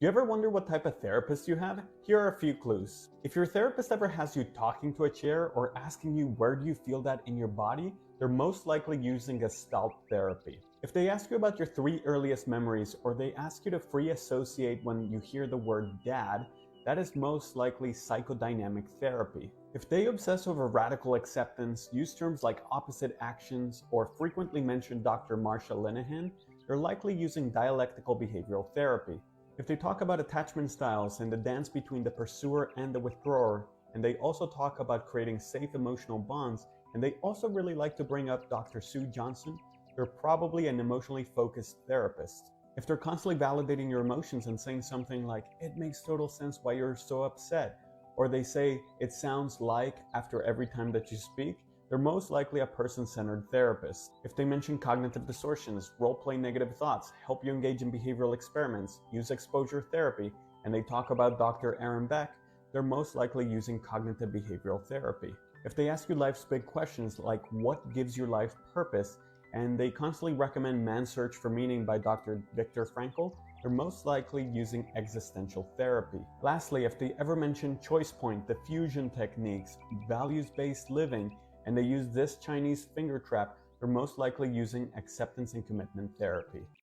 Do you ever wonder what type of therapist you have? Here are a few clues. If your therapist ever has you talking to a chair or asking you where do you feel that in your body, they're most likely using Gestalt therapy. If they ask you about your 3 earliest memories or they ask you to free associate when you hear the word dad, that is most likely psychodynamic therapy. If they obsess over radical acceptance, use terms like opposite actions, or frequently mention Dr. Marsha Linehan, they're likely using dialectical behavioral therapy. If they talk about attachment styles and the dance between the pursuer and the withdrawer, and they also talk about creating safe emotional bonds, and they also really like to bring up Dr. Sue Johnson, they're probably an emotionally focused therapist. If they're constantly validating your emotions and saying something like, it makes total sense why you're so upset, or they say, it sounds like after every time that you speak, they're most likely a person-centered therapist. If they mention cognitive distortions, role-play negative thoughts, help you engage in behavioral experiments, use exposure therapy, and they talk about Dr. Aaron Beck, they're most likely using cognitive behavioral therapy. If they ask you life's big questions like what gives your life purpose, and they constantly recommend Man's Search for Meaning by Dr. Viktor Frankl, they're most likely using existential therapy. Lastly, if they ever mention choice point, diffusion techniques, values-based living, and they use this Chinese finger trap, they're most likely using acceptance and commitment therapy.